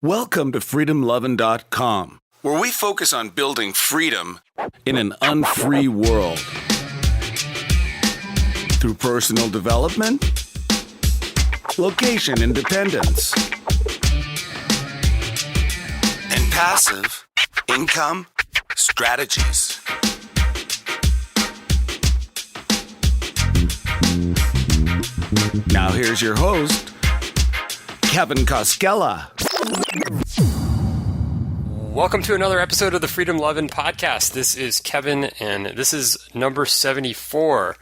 Welcome to freedomlovin.com, where we focus on building freedom in an unfree world. Through personal development, location independence, and passive income strategies. Now here's your host, Kevin Koskela. Welcome to another episode of the Freedom Lovin' Podcast. This is Kevin, and this is number 74.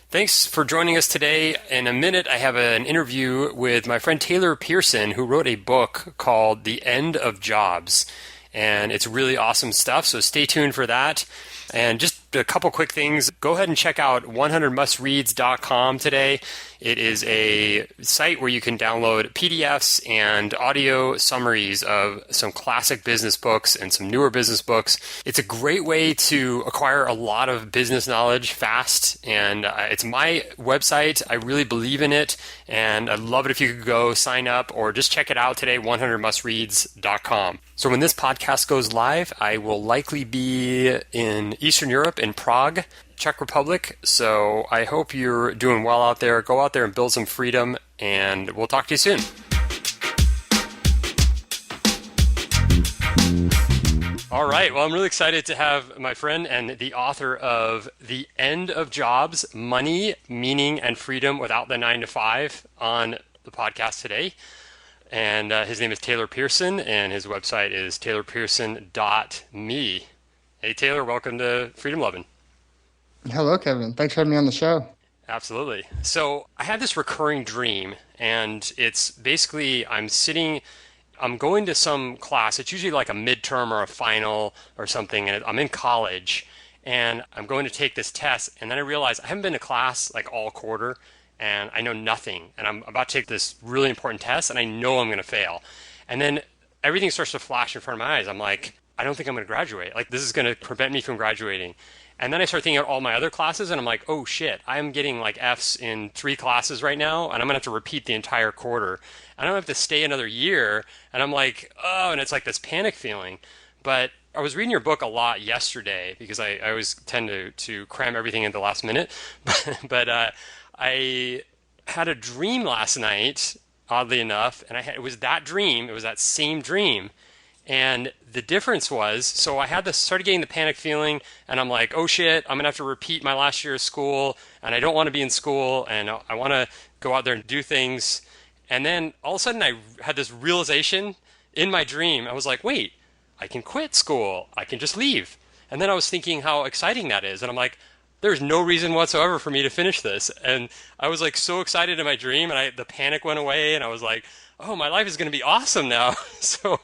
Thanks for joining us today. In a minute, I have an interview with my friend Taylor Pearson, who wrote a book called The End of Jobs. And it's really awesome stuff, so stay tuned for that. And just a couple quick things. Go ahead and check out 100mustreads.com today. It is a site where you can download PDFs and audio summaries of some classic business books and some newer business books. It's a great way to acquire a lot of business knowledge fast, and it's my website. I really believe in it, and I'd love it if you could go sign up or just check it out today, 100mustreads.com. So when this podcast goes live, I will likely be in Eastern Europe, in Prague, Czech Republic. So I hope you're doing well out there. Go out there and build some freedom, and we'll talk to you soon. All right. Well, I'm really excited to have my friend and the author of The End of Jobs, Money, Meaning, and Freedom Without the 9 to 5 on the podcast today. And his name is Taylor Pearson, and his website is taylorpearson.me. Hey, Taylor, welcome to Freedom Lovin'. Hello, Kevin. Thanks for having me on the show. Absolutely. So I had this recurring dream, and it's basically I'm going to some class. It's usually like a midterm or a final or something, and I'm in college, and I'm going to take this test, and then I realize I haven't been to class like all quarter, and I know nothing, and I'm about to take this really important test, and I know I'm going to fail. And then everything starts to flash in front of my eyes. I'm like, I don't think I'm going to graduate. Like, this is going to prevent me from graduating. And then I start thinking of all my other classes, and I'm like, oh shit, I'm getting like Fs in 3 classes right now, and I'm going to have to repeat the entire quarter. And I don't have to stay another year, and I'm like, oh, and it's like this panic feeling. But I was reading your book a lot yesterday, because I always tend to cram everything in the last minute. But I had a dream last night, oddly enough, and it was that same dream. And the difference was, so I started getting the panic feeling, and I'm like, oh shit, I'm going to have to repeat my last year of school, and I don't want to be in school, and I want to go out there and do things. And then all of a sudden I had this realization in my dream. I was like, wait, I can quit school. I can just leave. And then I was thinking how exciting that is. And I'm like, there's no reason whatsoever for me to finish this. And I was like so excited in my dream, and the panic went away, and I was like, oh, my life is going to be awesome now. So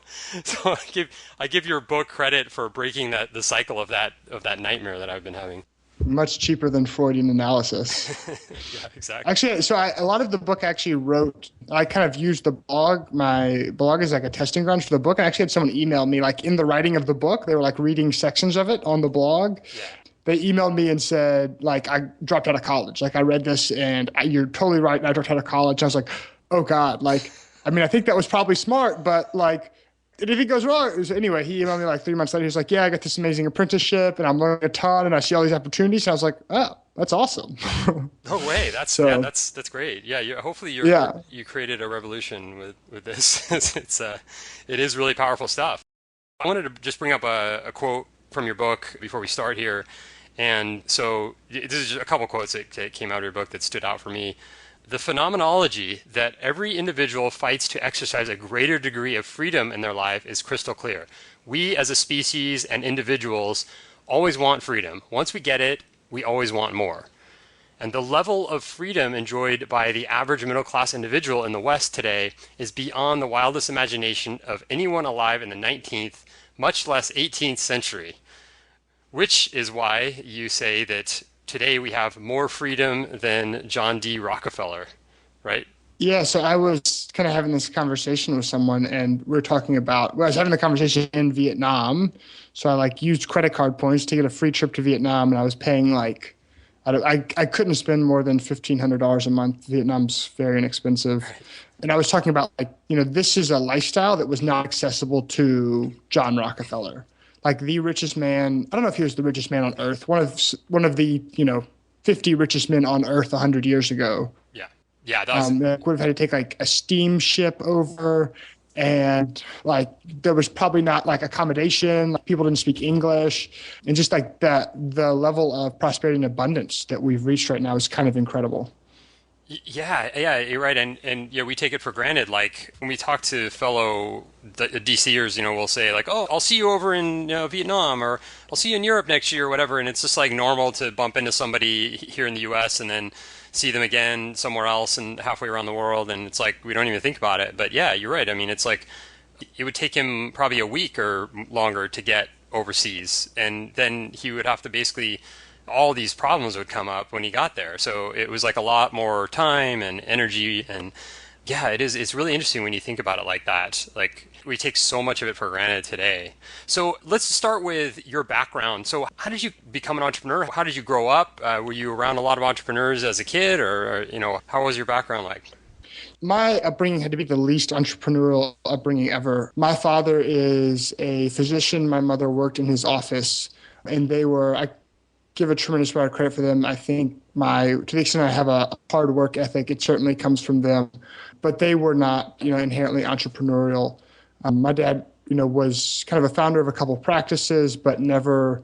I give your book credit for breaking the cycle of that nightmare that I've been having. Much cheaper than Freudian analysis. Yeah, exactly. Actually, so a lot of the book I kind of used the blog. My blog is like a testing ground for the book. I actually had someone email me, like in the writing of the book, they were like reading sections of it on the blog. Yeah. They emailed me and said, like, I dropped out of college. Like, I read this, and you're totally right. And I dropped out of college. I was like, oh God, like, I mean, I think that was probably smart, but like, if anything goes wrong, anyway, he emailed me like 3 months later. He was like, yeah, I got this amazing apprenticeship, and I'm learning a ton, and I see all these opportunities. And I was like, oh, that's awesome. No way. That's great. Yeah. Hopefully you created a revolution with this. It is really powerful stuff. I wanted to just bring up a quote from your book before we start here. And so this is just a couple quotes that came out of your book that stood out for me. The phenomenology that every individual fights to exercise a greater degree of freedom in their life is crystal clear. We as a species and individuals always want freedom. Once we get it, we always want more. And the level of freedom enjoyed by the average middle-class individual in the West today is beyond the wildest imagination of anyone alive in the 19th, much less 18th century. Which is why you say that today we have more freedom than John D. Rockefeller, right? Yeah, so I was kind of having this conversation with someone, and we were talking about, I was having the conversation in Vietnam. So I like used credit card points to get a free trip to Vietnam, and I was paying like I couldn't spend more than $1,500 a month. Vietnam's very inexpensive. And I was talking about, like, this is a lifestyle that was not accessible to John Rockefeller, like the richest man. I don't know if he was the richest man on earth, one of the 50 richest men on earth 100 years ago. Yeah, that was... would have had to take like a steamship over, and like there was probably not like accommodation. Like, people didn't speak English, and just like the level of prosperity and abundance that we've reached right now is kind of incredible. Yeah, you're right, and we take it for granted. Like when we talk to fellow DCers, we'll say like, "Oh, I'll see you over in Vietnam," or "I'll see you in Europe next year," or whatever. And it's just like normal to bump into somebody here in the U.S. and then see them again somewhere else and halfway around the world, and it's like we don't even think about it. But yeah, you're right. I mean, it's like it would take him probably a week or longer to get overseas, and then he would have to basically, all these problems would come up when he got there. So it was like a lot more time and energy. And yeah, it's really interesting when you think about it like that. Like we take so much of it for granted today. So let's start with your background. So how did you become an entrepreneur? How did you grow up? Were you around a lot of entrepreneurs as a kid, or how was your background like? My upbringing had to be the least entrepreneurial upbringing ever. My father is a physician. My mother worked in his office, and I give a tremendous amount of credit for them. I think to the extent I have a hard work ethic, it certainly comes from them, but they were not, inherently entrepreneurial. My dad, was kind of a founder of a couple of practices, but never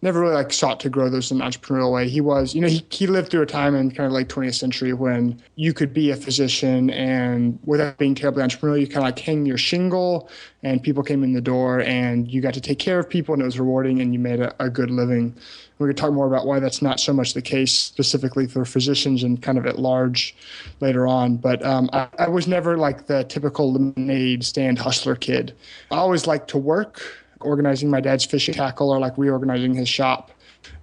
really like sought to grow those in an entrepreneurial way. He was, he lived through a time in kind of like 20th century when you could be a physician and without being terribly entrepreneurial, you kind of like hang your shingle and people came in the door and you got to take care of people and it was rewarding and you made a good living. We could talk more about why that's not so much the case specifically for physicians and kind of at large later on. But I was never like the typical lemonade stand hustler kid. I always liked to work, organizing my dad's fishing tackle or like reorganizing his shop.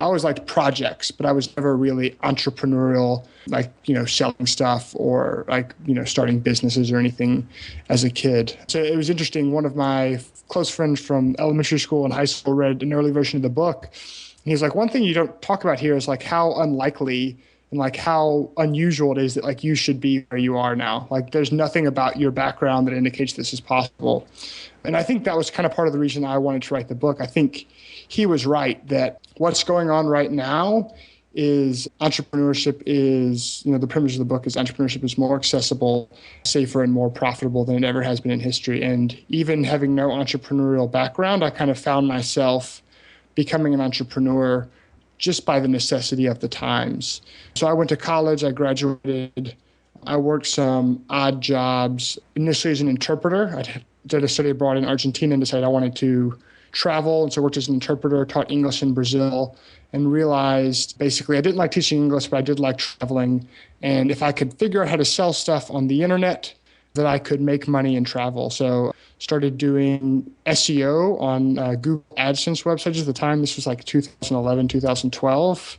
I always liked projects, but I was never really entrepreneurial, like, selling stuff or like, starting businesses or anything as a kid. So it was interesting. One of my close friends from elementary school and high school read an early version of the book. And he's like, one thing you don't talk about here is like how unlikely and like how unusual it is that like you should be where you are now. Like there's nothing about your background that indicates this is possible. And I think that was kind of part of the reason I wanted to write the book. I think he was right that what's going on right now is entrepreneurship is, the premise of the book is entrepreneurship is more accessible, safer, and more profitable than it ever has been in history. And even having no entrepreneurial background, I kind of found myself becoming an entrepreneur just by the necessity of the times. So I went to college, I graduated, I worked some odd jobs, initially as an interpreter. I did a study abroad in Argentina and decided I wanted to travel. And so I worked as an interpreter, taught English in Brazil, and realized basically I didn't like teaching English, but I did like traveling. And if I could figure out how to sell stuff on the internet, that I could make money and travel. So started doing SEO on Google AdSense websites at the time. This was like 2011, 2012.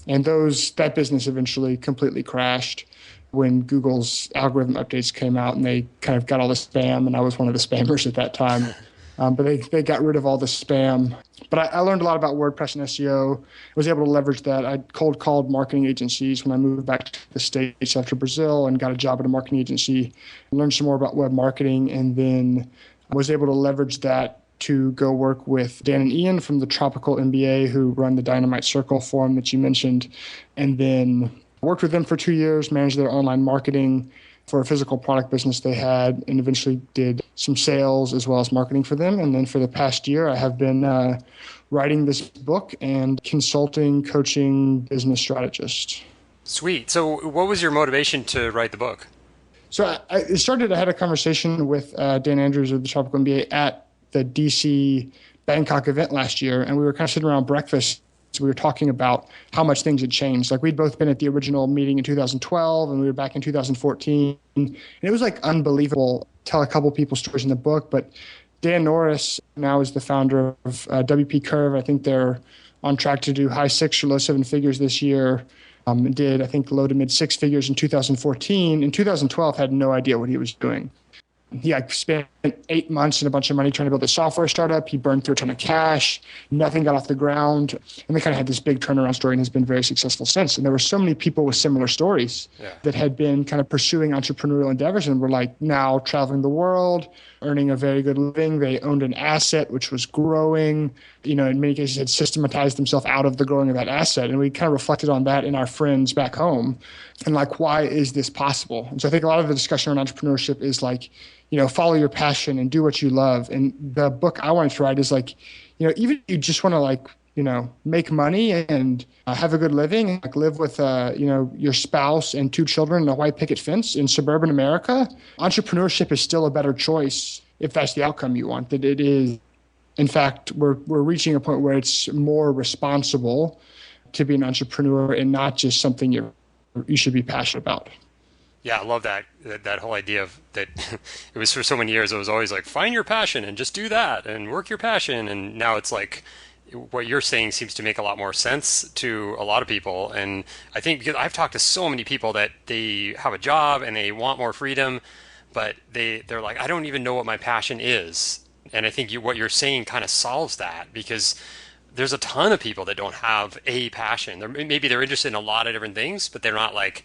And that business eventually completely crashed when Google's algorithm updates came out and they kind of got all the spam, and I was one of the spammers at that time. But they got rid of all the spam. But I learned a lot about WordPress and SEO. I was able to leverage that. I cold called marketing agencies when I moved back to the States after Brazil and got a job at a marketing agency. I learned some more about web marketing, and then I was able to leverage that to go work with Dan and Ian from the Tropical MBA, who run the Dynamite Circle forum that you mentioned, and then worked with them for 2 years, managed their online marketing for a physical product business they had, and eventually did some sales as well as marketing for them. And then for the past year, I have been writing this book and consulting, coaching business strategists. Sweet. So what was your motivation to write the book? So I had a conversation with Dan Andrews of the Tropical MBA at the DC Bangkok event last year, and we were kind of sitting around breakfast. So we were talking about how much things had changed. Like we'd both been at the original meeting in 2012 and we were back in 2014. And it was like unbelievable. Tell a couple people's stories in the book, but Dan Norris now is the founder of WP Curve. I think they're on track to do high 6 or low 7 figures this year. Did, I think, low to mid 6 figures in 2014. In 2012, had no idea what he was doing. He spent 8 months and a bunch of money trying to build a software startup. He burned through a ton of cash. Nothing got off the ground. And they kind of had this big turnaround story and has been very successful since. And there were so many people with similar stories that had been kind of pursuing entrepreneurial endeavors and were like now traveling the world, earning a very good living. They owned an asset which was growing, in many cases had systematized themselves out of the growing of that asset. And we kind of reflected on that in our friends back home and like, why is this possible? And so I think a lot of the discussion around entrepreneurship is like, follow your passion and do what you love. And the book I wanted to write is like, even if you just want to like, make money and have a good living, and like live with, your spouse and 2 children and a white picket fence in suburban America, entrepreneurship is still a better choice if that's the outcome you want. That it is, in fact, we're reaching a point where it's more responsible to be an entrepreneur and not just something you should be passionate about. Yeah, I love that whole idea of that. It was for so many years, it was always like, find your passion and just do that and work your passion. And now it's like, what you're saying seems to make a lot more sense to a lot of people. And I think because I've talked to so many people that they have a job and they want more freedom, but they're like, I don't even know what my passion is. And I think what you're saying kind of solves that, because there's a ton of people that don't have a passion. Maybe they're interested in a lot of different things, but there's not like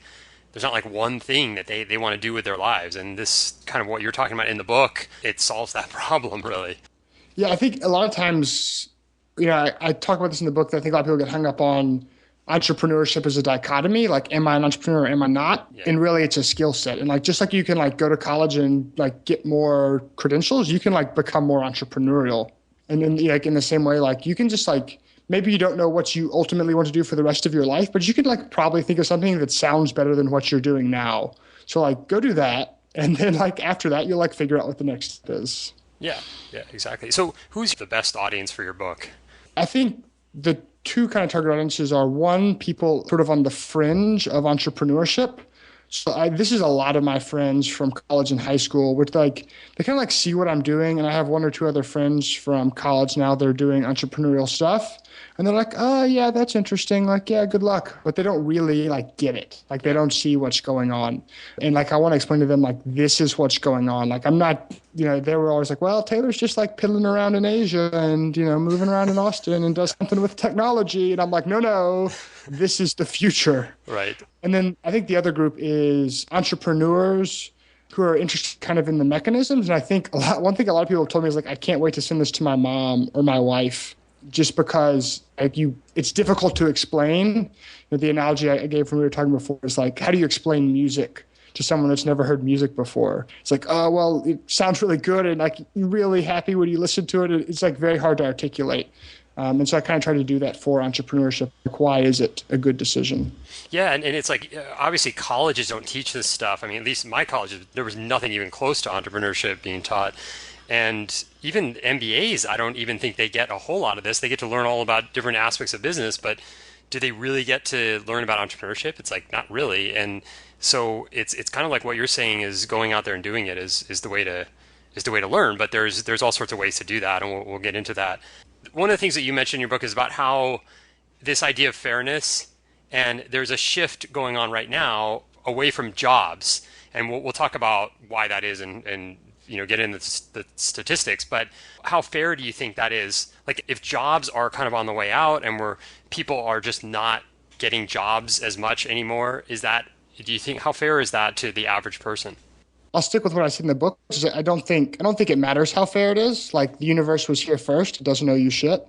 one thing that they want to do with their lives. And this kind of what you're talking about in the book, it solves that problem really. Yeah, I think a lot of times, I talk about this in the book, that I think a lot of people get hung up on entrepreneurship as a dichotomy, like, am I an entrepreneur or am I not? Yeah. And really it's a skill set. And like, just like you can like go to college and like get more credentials, you can like become more entrepreneurial. And then like in the same way, like you can just like, maybe you don't know what you ultimately want to do for the rest of your life, but you could like probably think of something that sounds better than what you're doing now. So like go do that. And then like after that, you'll like figure out what the next step is. Yeah, exactly. So who's the best audience for your book? I think the 2 kind of target audiences are, one, people sort of on the fringe of entrepreneurship. So this is a lot of my friends from college and high school, which like they kind of like see what I'm doing. And I have 1 or 2 other friends from college now. They're doing entrepreneurial stuff. And they're like, oh, yeah, that's interesting. Like, yeah, good luck. But they don't really like get it. Like they don't see what's going on. And like I want to explain to them, like, this is what's going on. Like I'm not, they were always like, well, Taylor's just like piddling around in Asia and, moving around in Austin and does something with technology. And I'm like, no, this is the future. Right. And then I think the other group is entrepreneurs who are interested kind of in the mechanisms. And I think one thing a lot of people have told me is like, I can't wait to send this to my mom or my wife, just because like it's difficult to explain. The analogy I gave when we were talking before is like, how do you explain music to someone that's never heard music before? It's like, oh, well, it sounds really good. And like, you're really happy when you listen to it. It's like very hard to articulate. And so I kind of try to do that for entrepreneurship. Like, why is it a good decision? Yeah, and it's like, obviously colleges don't teach this stuff. I mean, at least in my college, there was nothing even close to entrepreneurship being taught. And even MBAs, I don't even think they get a whole lot of this. They get to learn all about different aspects of business, but do they really get to learn about entrepreneurship? It's like, not really. And so it's kind of like what you're saying is going out there and doing it is the way to learn. But there's all sorts of ways to do that, and we'll get into that. One of the things that you mentioned in your book is about how this idea of fairness, and there's a shift going on right now away from jobs, and we'll talk about why that is and get into the statistics. But how fair do you think that is? Like, if jobs are kind of on the way out and where people are just not getting jobs as much anymore, do you think, how fair is that to the average person? I'll stick with what I said in the book, which is I don't think it matters how fair it is. Like, the universe was here first. It doesn't owe you shit.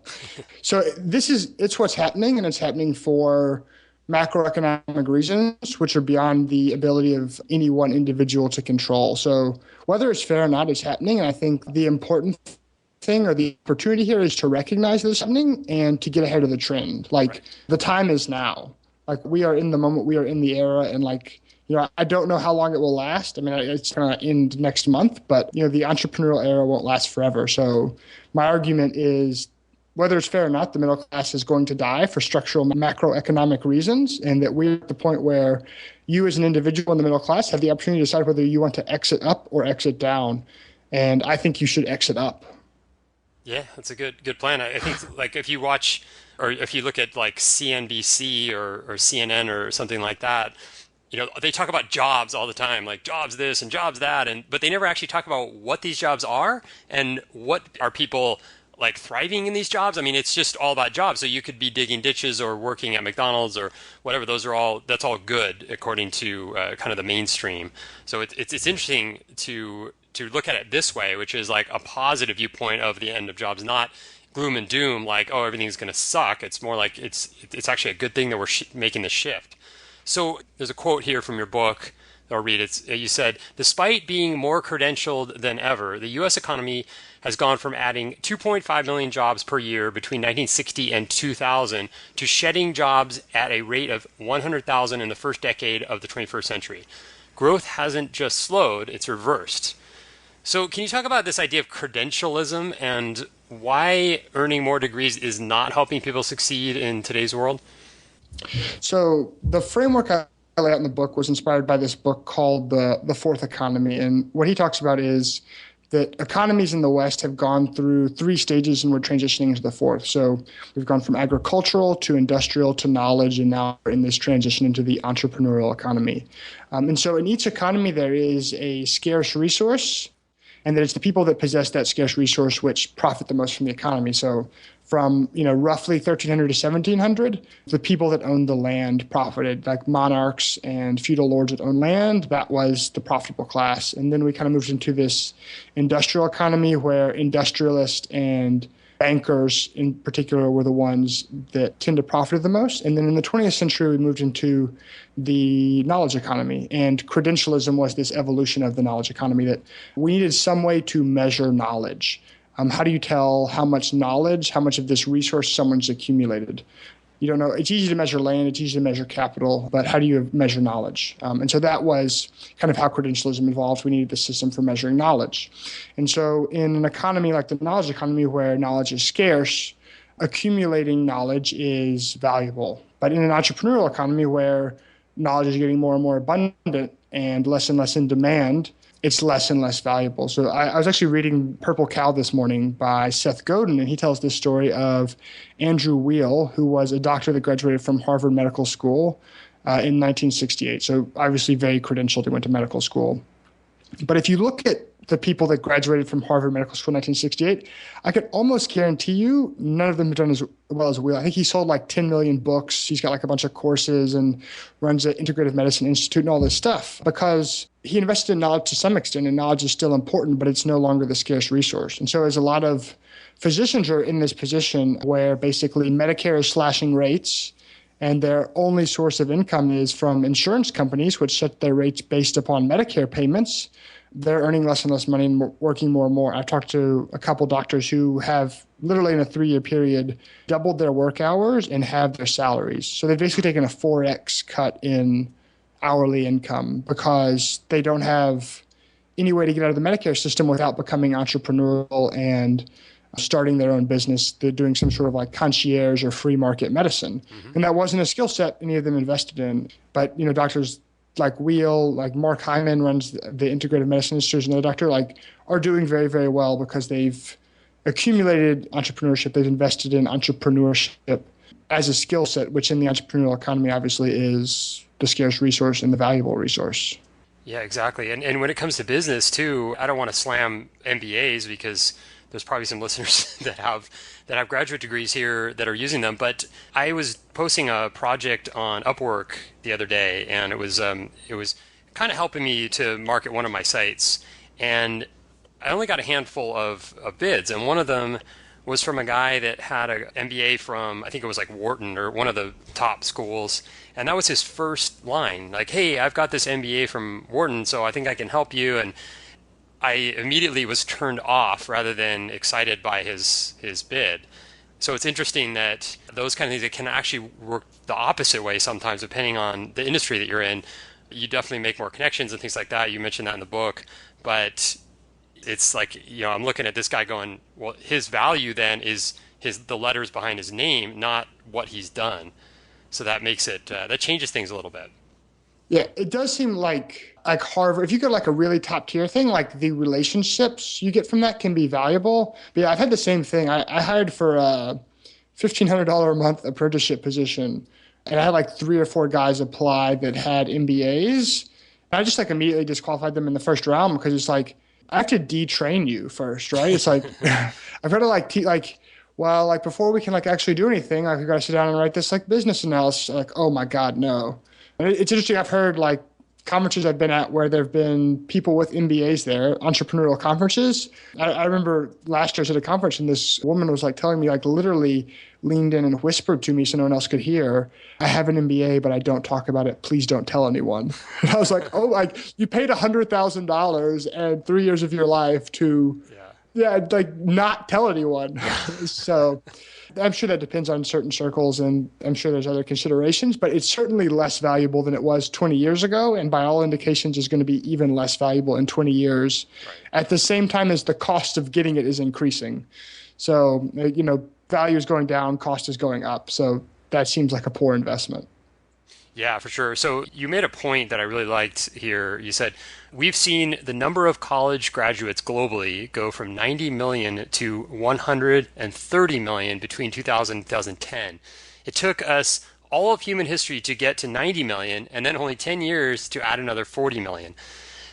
So it's what's happening, and it's happening for macroeconomic reasons, which are beyond the ability of any one individual to control. So whether it's fair or not, it's happening. And I think the important thing or the opportunity here is to recognize that it's happening and to get ahead of the trend. Like, the time is now. Like, we are in the moment, we are in the era, and like, I don't know how long it will last. I mean, it's going to end next month, but the entrepreneurial era won't last forever. So my argument is, whether it's fair or not, the middle class is going to die for structural macroeconomic reasons, and that we're at the point where you as an individual in the middle class have the opportunity to decide whether you want to exit up or exit down. And I think you should exit up. Yeah, that's a good plan. I think like if you watch or if you look at like CNBC or CNN or something like that, they talk about jobs all the time, like jobs this and jobs that, but they never actually talk about what these jobs are and what are people like thriving in these jobs. I mean, it's just all about jobs. So you could be digging ditches or working at McDonald's or whatever. That's all good according to kind of the mainstream. So it's interesting to look at it this way, which is like a positive viewpoint of the end of jobs, not gloom and doom, like, oh, everything's going to suck. It's more like it's actually a good thing that we're making the shift. So there's a quote here from your book. I'll read it. You said, despite being more credentialed than ever, the U.S. economy has gone from adding 2.5 million jobs per year between 1960 and 2000 to shedding jobs at a rate of 100,000 in the first decade of the 21st century. Growth hasn't just slowed, it's reversed. So can you talk about this idea of credentialism and why earning more degrees is not helping people succeed in today's world? So the framework I laid out in the book was inspired by this book called The Fourth Economy. And what he talks about is that economies in the West have gone through three stages and we're transitioning into the fourth. So we've gone from agricultural to industrial to knowledge, and now we're in this transition into the entrepreneurial economy. And so in each economy, there is a scarce resource, and that it's the people that possess that scarce resource which profit the most from the economy. So from roughly 1300 to 1700, the people that owned the land profited, like monarchs and feudal lords that owned land. That was the profitable class. And then we kind of moved into this industrial economy where industrialists and bankers in particular were the ones that tend to profit the most. And then in the 20th century, we moved into the knowledge economy. And credentialism was this evolution of the knowledge economy, that we needed some way to measure knowledge. How do you tell how much knowledge, how much of this resource someone's accumulated? You don't know. It's easy to measure land, it's easy to measure capital, but how do you measure knowledge? And so that was kind of how credentialism evolved. We needed the system for measuring knowledge. And so in an economy like the knowledge economy, where knowledge is scarce, accumulating knowledge is valuable. But in an entrepreneurial economy where knowledge is getting more and more abundant and less in demand, it's less and less valuable. So I was actually reading Purple Cow this morning by Seth Godin, and he tells this story of Andrew Weil, who was a doctor that graduated from Harvard Medical School in 1968. So obviously very credentialed. He went to medical school. But if you look at the people that graduated from Harvard Medical School in 1968, I could almost guarantee you none of them have done as well as Will. I think he sold like 10 million books. He's got like a bunch of courses and runs the Integrative Medicine Institute and all this stuff because he invested in knowledge to some extent, and knowledge is still important, but it's no longer the scarce resource. And so as a lot of physicians are in this position where basically Medicare is slashing rates and their only source of income is from insurance companies, which set their rates based upon Medicare payments, they're earning less and less money and working more and more. I've talked to a couple doctors who have literally in a 3-year period doubled their work hours and have their salaries. So they've basically taken a 4x cut in hourly income because they don't have any way to get out of the Medicare system without becoming entrepreneurial and starting their own business. They're doing some sort of like concierge or free market medicine. Mm-hmm. And that wasn't a skill set any of them invested in. But, doctors like Weil, like Mark Hyman runs the Integrative Medicine Institute, another doctor, like are doing very, very well because they've accumulated entrepreneurship. They've invested in entrepreneurship as a skill set, which in the entrepreneurial economy obviously is the scarce resource and the valuable resource. Yeah, exactly. And when it comes to business too, I don't want to slam MBAs because there's probably some listeners that have graduate degrees here that are using them. But I was posting a project on Upwork the other day, and it was kind of helping me to market one of my sites. And I only got a handful of bids, and one of them was from a guy that had an MBA from, I think it was like Wharton or one of the top schools. And that was his first line, like, hey, I've got this MBA from Wharton, so I think I can help you. And I immediately was turned off rather than excited by his bid. So it's interesting that those kind of things that can actually work the opposite way sometimes, depending on the industry that you're in. You definitely make more connections and things like that. You mentioned that in the book. But it's like, I'm looking at this guy going, well, his value then is the letters behind his name, not what he's done. So that makes it, that changes things a little bit. Yeah, it does seem like Harvard, if you go like a really top tier thing, like the relationships you get from that can be valuable. But yeah, I've had the same thing. I hired for a $1,500 a month apprenticeship position And I had like 3 or 4 guys apply that had MBAs. And I just like immediately disqualified them in the first round because it's like, I have to detrain you first, right? It's like, I've got to like before we can like actually do anything, like we've got to sit down and write this like business analysis. Like, oh my God, no. And it's interesting. I've heard like conferences I've been at where there have been people with MBAs there, entrepreneurial conferences. I remember last year I was at a conference and this woman was like telling me, like literally leaned in and whispered to me so no one else could hear, I have an MBA, but I don't talk about it. Please don't tell anyone. And I was like, oh, like you paid $100,000 and 3 years of your life to, like not tell anyone. So I'm sure that depends on certain circles, and I'm sure there's other considerations, but it's certainly less valuable than it was 20 years ago. And by all indications is going to be even less valuable in 20 years at the same time as the cost of getting it is increasing. So, value is going down, cost is going up. So that seems like a poor investment. Yeah, for sure. So you made a point that I really liked here. You said, we've seen the number of college graduates globally go from 90 million to 130 million between 2000 and 2010. It took us all of human history to get to 90 million and then only 10 years to add another 40 million.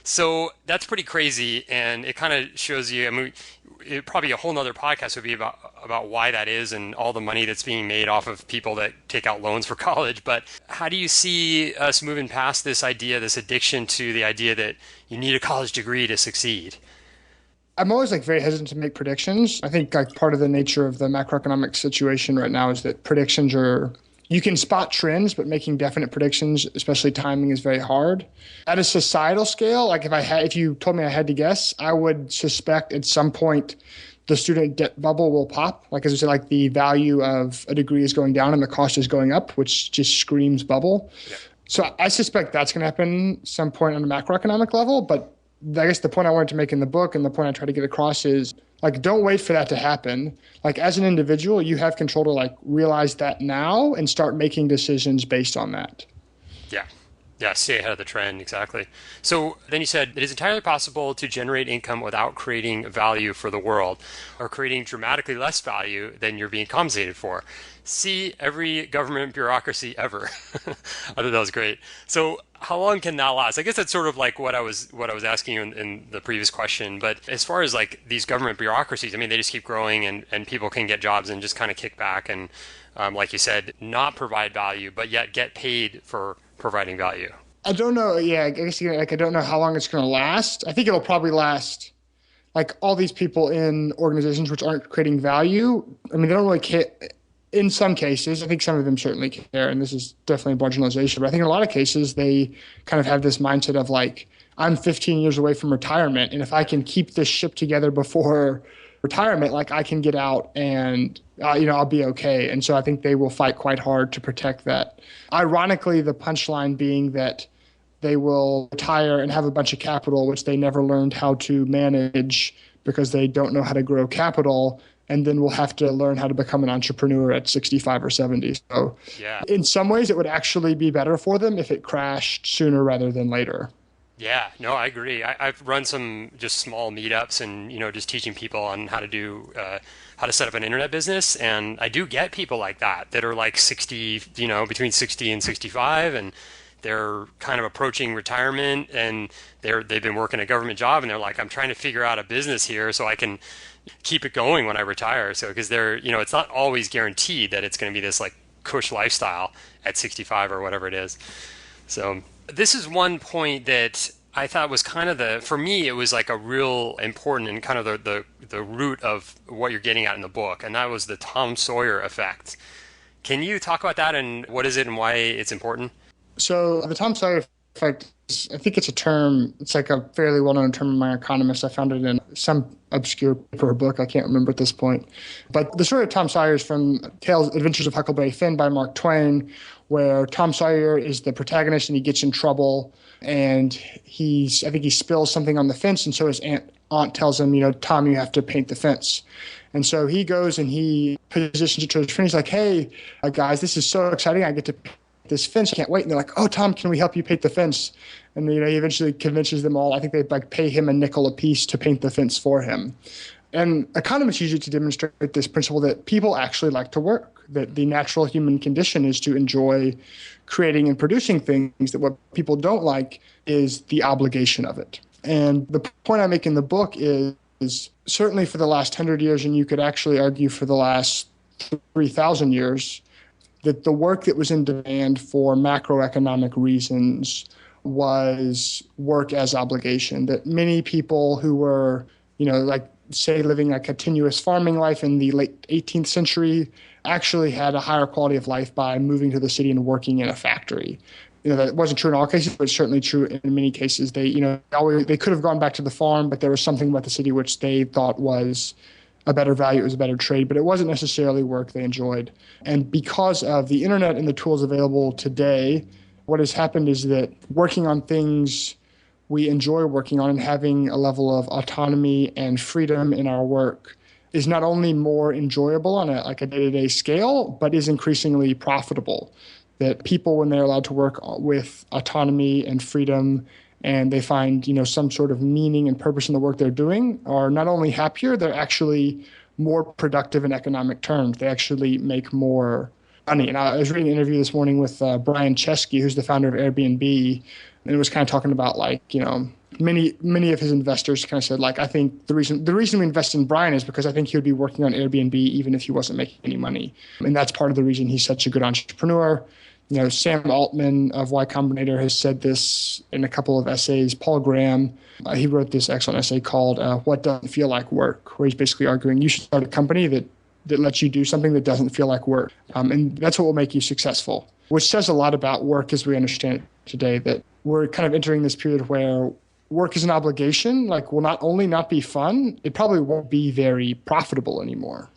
So that's pretty crazy, and it kind of shows you, I mean, probably a whole nother podcast would be about why that is and all the money that's being made off of people that take out loans for college. But how do you see us moving past this idea, this addiction to the idea that you need a college degree to succeed? I'm always like very hesitant to make predictions. I think like part of the nature of the macroeconomic situation right now is that predictions are, you can spot trends, but making definite predictions, especially timing, is very hard. At a societal scale, like if you told me I had to guess, I would suspect at some point the student debt bubble will pop. Like as I said, like the value of a degree is going down and the cost is going up, which just screams bubble. Yeah. So I suspect that's going to happen some point on a macroeconomic level. But I guess the point I wanted to make in the book and the point I try to get across is like, don't wait for that to happen. Like as an individual, you have control to like realize that now and start making decisions based on that. Yeah. Yeah, stay ahead of the trend, exactly. So then you said, it is entirely possible to generate income without creating value for the world or creating dramatically less value than you're being compensated for. See every government bureaucracy ever. I thought that was great. So how long can that last? I guess that's sort of like what I was asking you in the previous question. But as far as like these government bureaucracies, I mean, they just keep growing and people can get jobs and just kind of kick back and, like you said, not provide value, but yet get paid for providing value. I don't know. Yeah, I guess like I don't know how long it's going to last. I think it'll probably last. Like all these people in organizations which aren't creating value, I mean, they don't really care. In some cases, I think some of them certainly care, and this is definitely a marginalization, but I think in a lot of cases, they kind of have this mindset of like, I'm 15 years away from retirement, and if I can keep this ship together before retirement, like I can get out and, I'll be okay. And so I think they will fight quite hard to protect that. Ironically, the punchline being that they will retire and have a bunch of capital, which they never learned how to manage because they don't know how to grow capital, and then we'll have to learn how to become an entrepreneur at 65 or 70. So in some ways, it would actually be better for them if it crashed sooner rather than later. Yeah, no, I agree. I've run some just small meetups and, just teaching people on how to do, how to set up an internet business. And I do get people like that are like 60, between 60 and 65, and they're kind of approaching retirement, and they've been working a government job, and they're like, I'm trying to figure out a business here so I can keep it going when I retire. So, because it's not always guaranteed that it's going to be this like cush lifestyle at 65 or whatever it is. So this is one point that I thought was kind of for me, it was like a real important and kind of the root of what you're getting at in the book. And that was the Tom Sawyer effect. Can you talk about that and what is it and why it's important? So the Tom Sawyer effect, I think it's a term, it's like a fairly well-known term among economists. I found it in some obscure paper or book, I can't remember at this point. But the story of Tom Sawyer is from Adventures of Huckleberry Finn by Mark Twain, where Tom Sawyer is the protagonist and he gets in trouble, and I think he spills something on the fence, and so his aunt tells him, Tom, you have to paint the fence. And so he goes and he positions it to his friend. He's like, hey, guys, this is so exciting. I get to paint this fence. I can't wait. And they're like, oh, Tom, can we help you paint the fence? And he eventually convinces them all. I think they like pay him a nickel a piece to paint the fence for him. And economists use it to demonstrate this principle that people actually like to work, that the natural human condition is to enjoy creating and producing things, that what people don't like is the obligation of it. And the point I make in the book is certainly for the last 100 years, and you could actually argue for the last 3,000 years, that the work that was in demand for macroeconomic reasons was work as obligation, that many people who were, like say living a continuous farming life in the late 18th century actually had a higher quality of life by moving to the city and working in a factory. That wasn't true in all cases, but it's certainly true in many cases. They could have gone back to the farm, but there was something about the city which they thought was a better value, it was a better trade, but it wasn't necessarily work they enjoyed. And because of the internet and the tools available today, what has happened is that working on things we enjoy working on and having a level of autonomy and freedom in our work is not only more enjoyable on a day-to-day scale, but is increasingly profitable. That people, when they're allowed to work with autonomy and freedom, and they find some sort of meaning and purpose in the work they're doing, are not only happier, they're actually more productive in economic terms. They actually make more money. And I was reading an interview this morning with Brian Chesky, who's the founder of Airbnb, and it was kind of talking about many of his investors kind of said, I think the reason we invest in Brian is because I think he would be working on Airbnb even if he wasn't making any money. And that's part of the reason he's such a good entrepreneur. Sam Altman of Y Combinator has said this in a couple of essays. Paul Graham, he wrote this excellent essay called What Doesn't Feel Like Work, where he's basically arguing you should start a company that lets you do something that doesn't feel like work. And that's what will make you successful, which says a lot about work as we understand it today, that we're kind of entering this period where work is an obligation, will not only not be fun, it probably won't be very profitable anymore.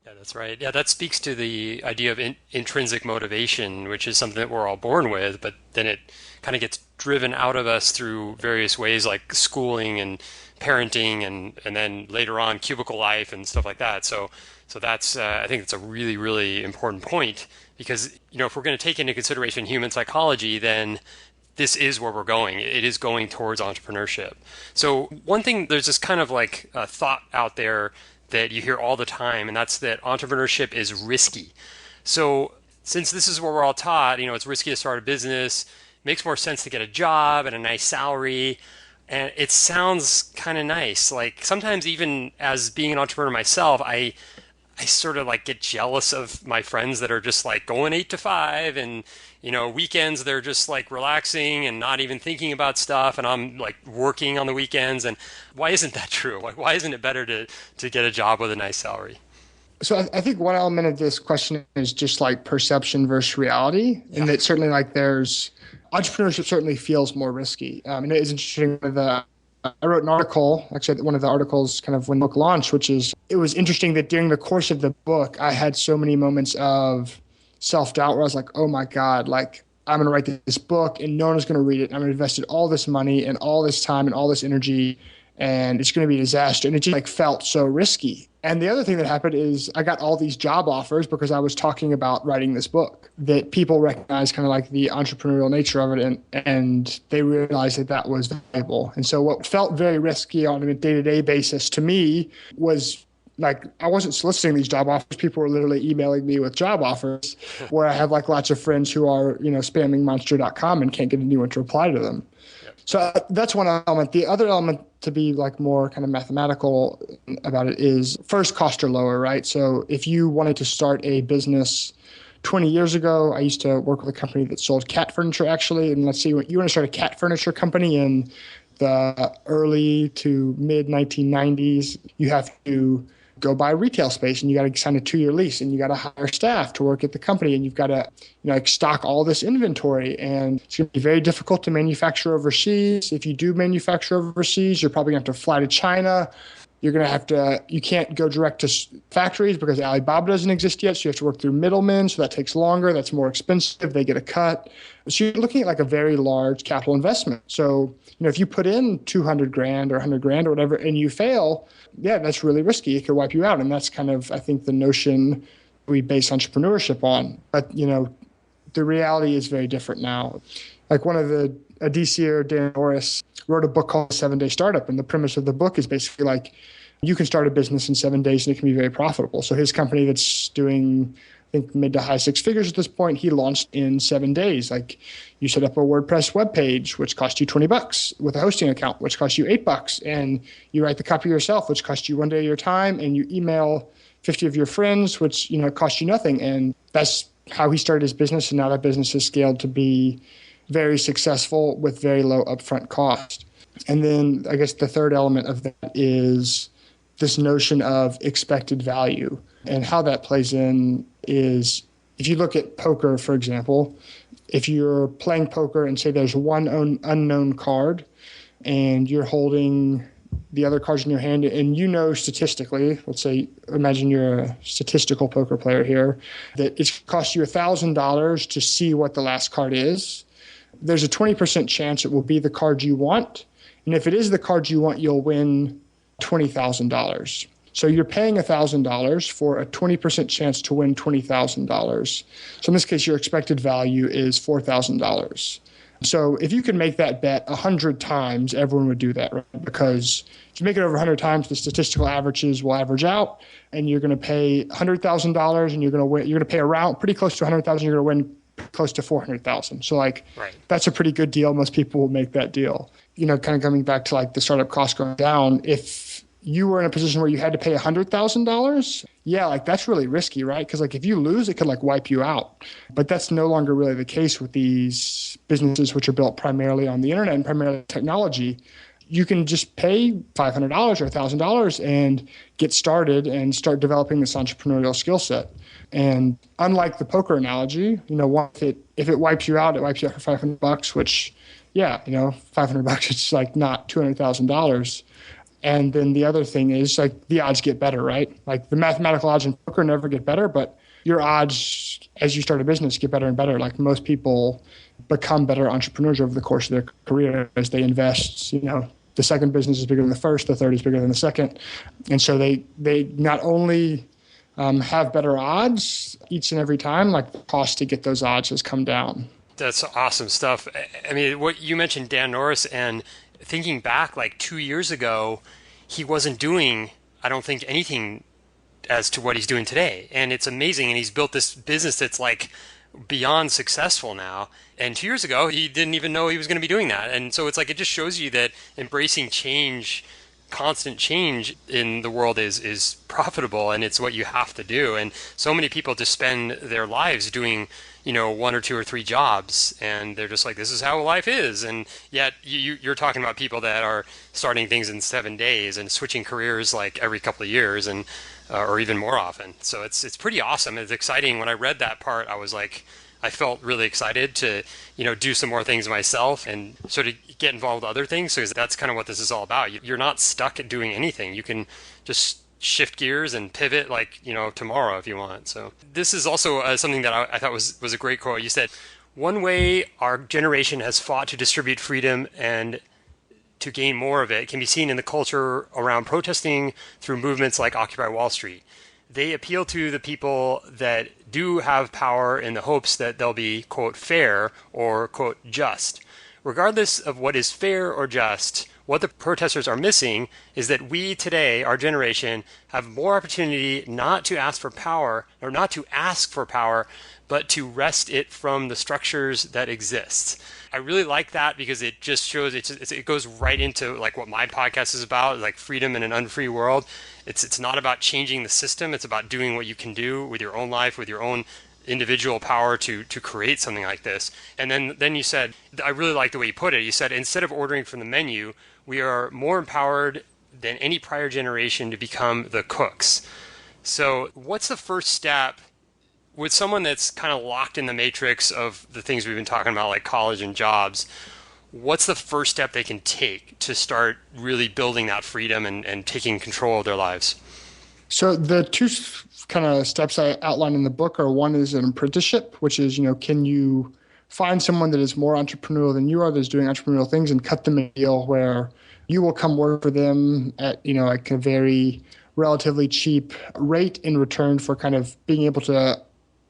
Yeah, that's right. Yeah, that speaks to the idea of intrinsic motivation, which is something that we're all born with, but then it kind of gets driven out of us through various ways like schooling and parenting and then later on cubicle life and stuff like that. So that's I think it's a really, really important point because, if we're going to take into consideration human psychology, then this is where we're going. It is going towards entrepreneurship. So one thing, there's this kind of a thought out there that you hear all the time, and that's that entrepreneurship is risky. So since this is where we're all taught, it's risky to start a business, makes more sense to get a job and a nice salary. And it sounds kind of nice. Sometimes even as being an entrepreneur myself, I sort of get jealous of my friends that are just going 8 to 5 and weekends they're just relaxing and not even thinking about stuff, and I'm working on the weekends. And why isn't that true? Why isn't it better to get a job with a nice salary? So I think one element of this question is just perception versus reality, and that certainly there's entrepreneurship certainly feels more risky. And it is interesting I wrote an article, actually one of the articles kind of when the book launched, it was interesting that during the course of the book, I had so many moments of self-doubt where I was like, oh my God, I'm going to write this book and no one is going to read it. I'm going to invested all this money and all this time and all this energy and it's going to be a disaster. And it just felt so risky. And the other thing that happened is I got all these job offers because I was talking about writing this book, that people recognized kind of the entrepreneurial nature of it, and they realized that was valuable. And so what felt very risky on a day-to-day basis to me was I wasn't soliciting these job offers. People were literally emailing me with job offers where I have lots of friends who are, spamming monster.com and can't get anyone to reply to them. So that's one element. The other element, to be more kind of mathematical about it, is first, costs are lower, right? So if you wanted to start a business 20 years ago, I used to work with a company that sold cat furniture, actually. And let's see, when you want to start a cat furniture company in the early to mid 1990s, you have to go buy retail space and you got to sign a 2-year lease and you got to hire staff to work at the company and you've got to stock all this inventory, and it's going to be very difficult to manufacture overseas. If you do manufacture overseas, you're probably going to have to fly to China. You're going to have to, you can't go direct to factories because Alibaba doesn't exist yet. So you have to work through middlemen. So that takes longer. That's more expensive. They get a cut. So you're looking at a very large capital investment. So, if you put in $200,000 or $100,000 or whatever and you fail, yeah, that's really risky. It could wipe you out. And that's kind of, I think, the notion we base entrepreneurship on. But, the reality is very different now. One of the, DCer, Dan Norris, wrote a book called 7-Day Startup. And the premise of the book is basically you can start a business in 7 days and it can be very profitable. So his company that's doing, I think, mid to high six figures at this point, he launched in 7 days. Like, you set up a WordPress webpage, which cost you $20, with a hosting account, which costs you $8, and you write the copy yourself, which costs you 1 day of your time, and you email 50 of your friends, which, costs you nothing. And that's how he started his business, and now that business has scaled to be very successful with very low upfront cost. And then I guess the third element of that is this notion of expected value. And how that plays in is, if you look at poker, for example, if you're playing poker and say there's one unknown card and you're holding the other cards in your hand, and statistically, let's say, imagine you're a statistical poker player here, that it costs you $1,000 to see what the last card is. There's a 20% chance it will be the card you want. And if it is the card you want, you'll win $20,000. So you're paying $1,000 for a 20% chance to win $20,000. So in this case, your expected value is $4,000. So if you can make that bet 100 times, everyone would do that, right? Because if you make it over 100 times, the statistical averages will average out, and you're going to pay $100,000, and you're going to win. You're going to pay around pretty close to $100,000. You're going to win close to $400,000. So right. That's a pretty good deal. Most people will make that deal. Kind of coming back to the startup cost going down. If you were in a position where you had to pay $100,000, that's really risky, right? Because if you lose, it could wipe you out. But that's no longer really the case with these businesses, which are built primarily on the internet and primarily technology. You can just pay $500 or $1,000 and get started and start developing this entrepreneurial skill set. And unlike the poker analogy, if it wipes you out, it wipes you out for $500, which, $500, it's not $200,000. And then the other thing is the odds get better, right? The mathematical odds in poker never get better, but your odds as you start a business get better and better. Most people become better entrepreneurs over the course of their career as they invest. The second business is bigger than the first, the third is bigger than the second. And so they not only have better odds each and every time, the cost to get those odds has come down. That's awesome stuff. I mean, what you mentioned, Dan Norris, and thinking back 2 years ago, he wasn't doing, I don't think, anything as to what he's doing today. And it's amazing. And he's built this business that's beyond successful now. And 2 years ago, he didn't even know he was going to be doing that. And so it's it just shows you that embracing change, constant change in the world is profitable, and it's what you have to do. And so many people just spend their lives doing one or two or three jobs, and they're just this is how life is. And yet you're talking about people that are starting things in 7 days and switching careers every couple of years, and or even more often. So it's pretty awesome. It's exciting. When I read that part, I was I felt really excited to do some more things myself and sort of get involved with other things, because that's kind of what this is all about. You're not stuck at doing anything. You can just shift gears and pivot tomorrow if you want. So this is also something that I thought was a great quote. You said, "One way our generation has fought to distribute freedom and to gain more of it can be seen in the culture around protesting through movements like Occupy Wall Street. They appeal to the people that do have power in the hopes that they'll be, quote, fair or, quote, just. Regardless of what is fair or just, what the protesters are missing is that we today, our generation, have more opportunity not to ask for power, or not to ask for power, but to wrest it from the structures that exist." I really like that, because it just shows it goes right into what my podcast is about, freedom in an unfree world. It's not about changing the system. It's about doing what you can do with your own life, with your own individual power to create something like this. And then you said, I really like the way you put it. You said, instead of ordering from the menu, we are more empowered than any prior generation to become the cooks. So what's the first step with someone that's kind of locked in the matrix of the things we've been talking about, like college and jobs? What's the first step they can take to start really building that freedom and taking control of their lives? So the two kind of steps I outline in the book are, one is an apprenticeship, which is, can you find someone that is more entrepreneurial than you are, that's doing entrepreneurial things, and cut them a deal where you will come work for them at, a very relatively cheap rate in return for kind of being able to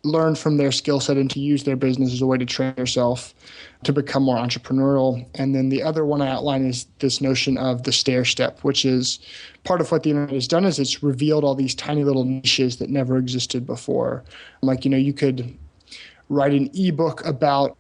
learn from their skill set and to use their business as a way to train yourself to become more entrepreneurial. And then the other one I outline is this notion of the stair step, which is part of what the internet has done is it's revealed all these tiny little niches that never existed before. Like, you could write an ebook about,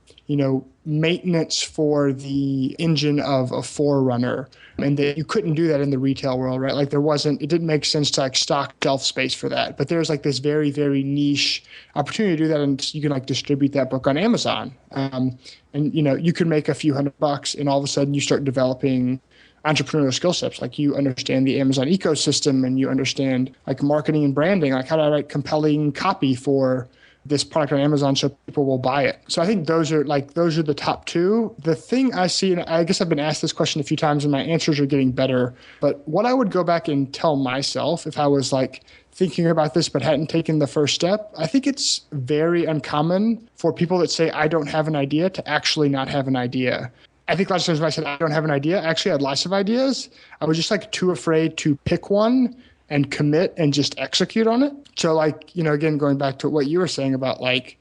maintenance for the engine of a Forerunner, and that you couldn't do that in the retail world, right? Like it didn't make sense to like stock shelf space for that. But there's like this very, very niche opportunity to do that, and you can like distribute that book on Amazon. And you can make a few $100, and all of a sudden you start developing entrepreneurial skill sets. Like you understand the Amazon ecosystem, and you understand like marketing and branding. Like how do I write compelling copy for this product on Amazon so people will buy it. So I think those are the top two. The thing I see, and I guess I've been asked this question a few times and my answers are getting better, but what I would go back and tell myself if I was like thinking about this but hadn't taken the first step, I think it's very uncommon for people that say, I don't have an idea, to actually not have an idea. I think lots of times when I said I don't have an idea, I actually had lots of ideas. I was just like too afraid to pick one and commit and just execute on it. So like, again, going back to what you were saying about like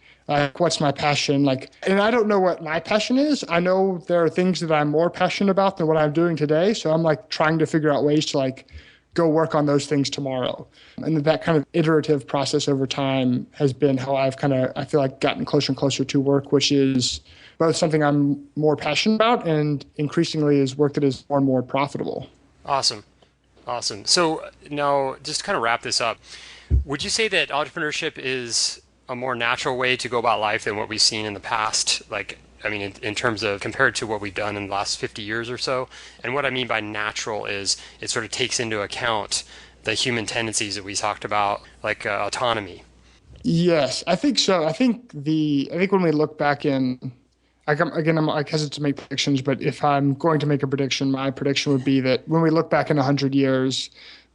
what's my passion? And I don't know what my passion is. I know there are things that I'm more passionate about than what I'm doing today. So I'm like trying to figure out ways to like go work on those things tomorrow. And that kind of iterative process over time has been how I feel like gotten closer and closer to work, which is both something I'm more passionate about and increasingly is work that is more and more profitable. Awesome. So now just to kind of wrap this up, would you say that entrepreneurship is a more natural way to go about life than what we've seen in the past? In terms of compared to what we've done in the last 50 years or so. And what I mean by natural is it sort of takes into account the human tendencies that we talked about, like autonomy. Yes, I think so. I think when we look back in, I'm hesitant to make predictions, but if I'm going to make a prediction, my prediction would be that when we look back in 100 years,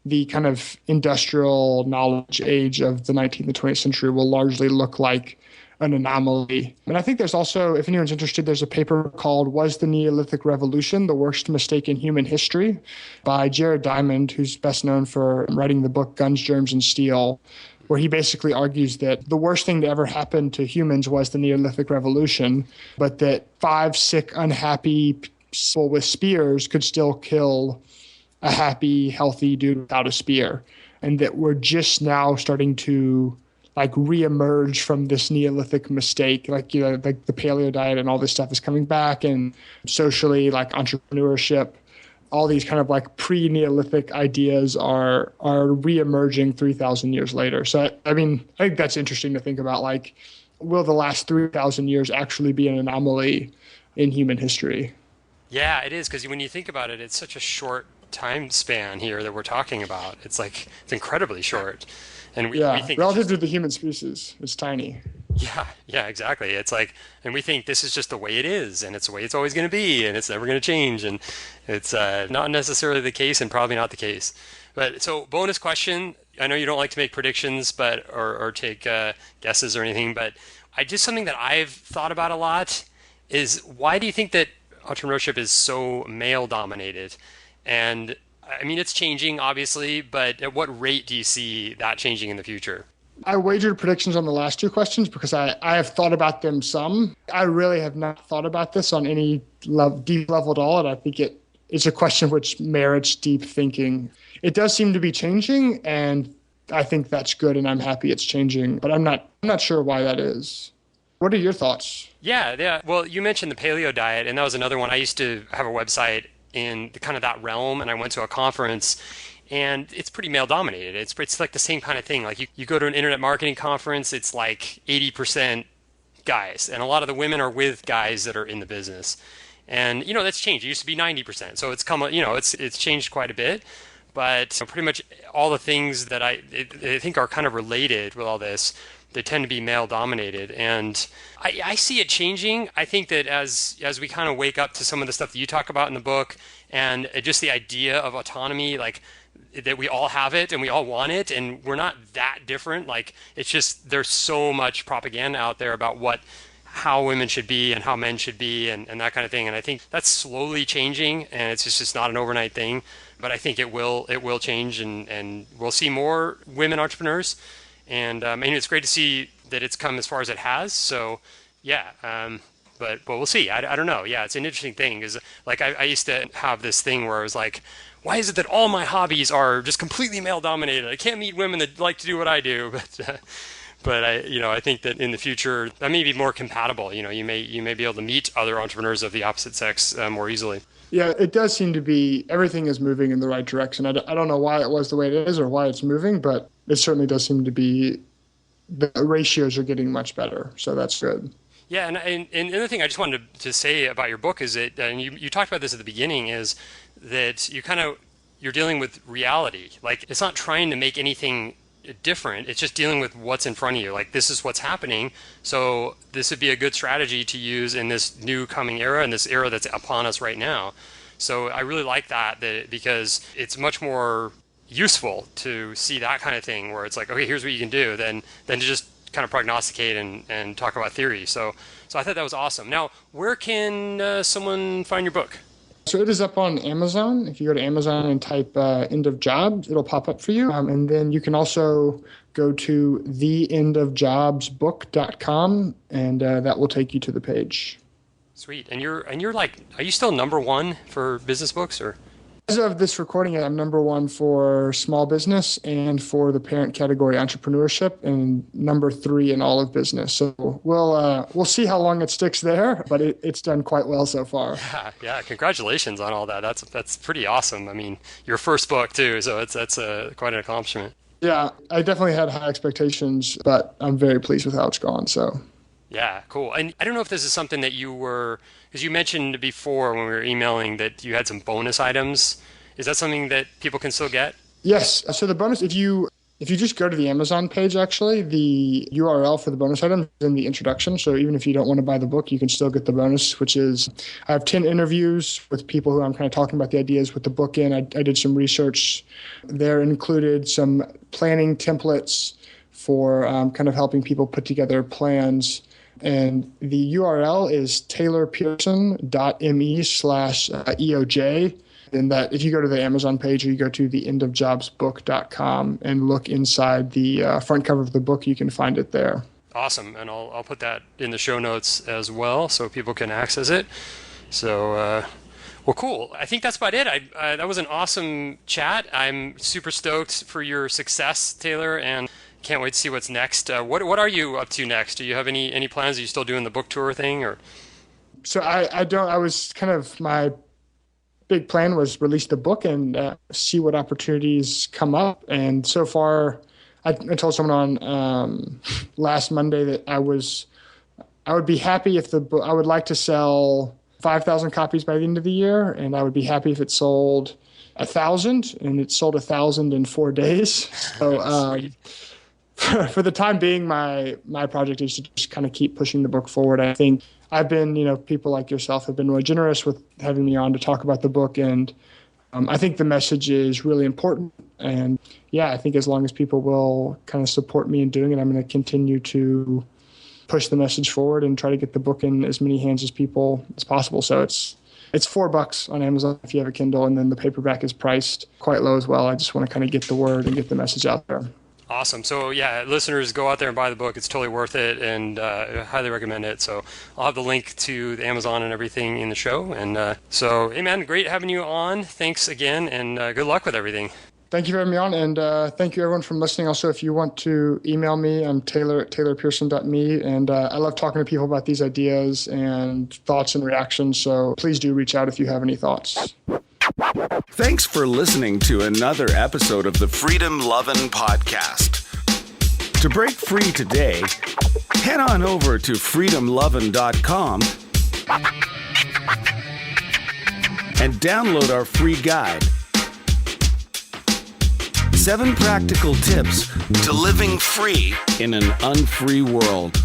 the kind of industrial knowledge age of the 19th and 20th century will largely look like an anomaly. And I think there's also, if anyone's interested, there's a paper called Was the Neolithic Revolution the Worst Mistake in Human History by Jared Diamond, who's best known for writing the book Guns, Germs, and Steel, where he basically argues that the worst thing to ever happen to humans was the Neolithic Revolution, but that 5 sick, unhappy people with spears could still kill a happy, healthy dude without a spear. And that we're just now starting to like reemerge from this Neolithic mistake, like the paleo diet and all this stuff is coming back, and socially, like entrepreneurship, all these kind of like pre-Neolithic ideas are reemerging 3,000 years later. So, I think that's interesting to think about, like, will the last 3,000 years actually be an anomaly in human history? Yeah, it is, because when you think about it, it's such a short time span here that we're talking about. It's incredibly short. And we think relative to the human species, it's tiny. Yeah, exactly. It's like, and we think this is just the way it is, and it's the way it's always going to be, and it's never going to change, and it's not necessarily the case, and probably not the case. But so, bonus question. I know you don't like to make predictions, or take guesses or anything, but something that I've thought about a lot is, why do you think that entrepreneurship is so male dominated? And it's changing, obviously, but at what rate do you see that changing in the future? I wagered predictions on the last two questions because I have thought about them some. I really have not thought about this on any deep level at all, and I think it's a question which merits deep thinking. It does seem to be changing, and I think that's good, and I'm happy it's changing, but I'm not sure why that is. What are your thoughts? Yeah. Well, you mentioned the paleo diet, and that was another one. I used to have a website in kind of that realm, and I went to a conference, and it's pretty male dominated. It's like the same kind of thing. Like you go to an internet marketing conference, it's like 80% guys, and a lot of the women are with guys that are in the business. And that's changed. It used to be 90%, so it's changed quite a bit. But pretty much all the things that I think are kind of related with all this, they tend to be male dominated, and I see it changing. I think that as we kind of wake up to some of the stuff that you talk about in the book, and just the idea of autonomy, like that we all have it and we all want it, and we're not that different. Like, it's just there's so much propaganda out there about how women should be and how men should be, and that kind of thing. And I think that's slowly changing, and it's just not an overnight thing. But I think it will change, and we'll see more women entrepreneurs. And it's great to see that it's come as far as it has. So yeah, but we'll see. I don't know. Yeah, it's an interesting thing because like I used to have this thing where I was like, why is it that all my hobbies are just completely male dominated? I can't meet women that like to do what I do. But I think that in the future that may be more compatible. You may be able to meet other entrepreneurs of the opposite sex more easily. Yeah, it does seem to be, everything is moving in the right direction. I don't know why it was the way it is or why it's moving, but it certainly does seem to be, the ratios are getting much better. So that's good. Yeah, and another thing I just wanted to say about your book is that, and you talked about this at the beginning, is that you're dealing with reality. Like, it's not trying to make anything different. It's just dealing with what's in front of you. Like, this is what's happening. So this would be a good strategy to use in this new coming era, and this era that's upon us right now. So I really like that because it's much more useful to see that kind of thing where it's like, okay, here's what you can do, than to just kind of prognosticate and talk about theory. So I thought that was awesome. Now, where can someone find your book? So it is up on Amazon. If you go to Amazon and type End of Jobs, it'll pop up for you. And then you can also go to theendofjobsbook.com, and that will take you to the page. Sweet. And you're like, are you still number one for business books, or? As of this recording, I'm number one for small business and for the parent category entrepreneurship, and number 3 in all of business. So we'll see how long it sticks there, but it's done quite well so far. Yeah. Congratulations on all that. That's pretty awesome. I mean, your first book too, so that's quite an accomplishment. Yeah, I definitely had high expectations, but I'm very pleased with how it's gone. So. Yeah, cool. And I don't know if this is something that because you mentioned before when we were emailing that you had some bonus items. Is that something that people can still get? Yes. So the bonus, if you just go to the Amazon page, actually, the URL for the bonus item is in the introduction. So even if you don't want to buy the book, you can still get the bonus, which is, I have 10 interviews with people who I'm kind of talking about the ideas with the book in. I did some research. There included some planning templates for kind of helping people put together plans. And the URL is taylorpearson.me/EOJ. And that if you go to the Amazon page or you go to theendofjobsbook.com and look inside the front cover of the book, you can find it there. Awesome. And I'll put that in the show notes as well so people can access it. So, well, cool. I think that's about it. That was an awesome chat. I'm super stoked for your success, Taylor, and can't wait to see what's next. What are you up to next? Do you have any plans? Are you still doing the book tour thing, or? So I don't. I was kind of, my big plan was release the book and see what opportunities come up. And so far, I told someone on last Monday that I would be happy if the book. I would like to sell 5,000 copies by the end of the year, and I would be happy if it sold 1,000, and it sold 1,000 in 4 days. So. For the time being, my project is to just kind of keep pushing the book forward. I think I've been, people like yourself have been really generous with having me on to talk about the book, and I think the message is really important. And yeah, I think as long as people will kind of support me in doing it, I'm going to continue to push the message forward and try to get the book in as many hands as possible. So it's $4 on Amazon if you have a Kindle, and then the paperback is priced quite low as well. I just want to kind of get the word and get the message out there. Awesome. So yeah, listeners, go out there and buy the book. It's totally worth it, and I highly recommend it. So I'll have the link to the Amazon and everything in the show. And so, hey man, great having you on. Thanks again, and good luck with everything. Thank you for having me on, and thank you everyone for listening. Also, if you want to email me, I'm taylor@taylorpearson.me, and I love talking to people about these ideas and thoughts and reactions. So please do reach out if you have any thoughts. Thanks for listening to another episode of the Freedom Lovin' Podcast. To break free today, head on over to freedomlovin.com and download our free guide. 7 practical tips to living free in an unfree world.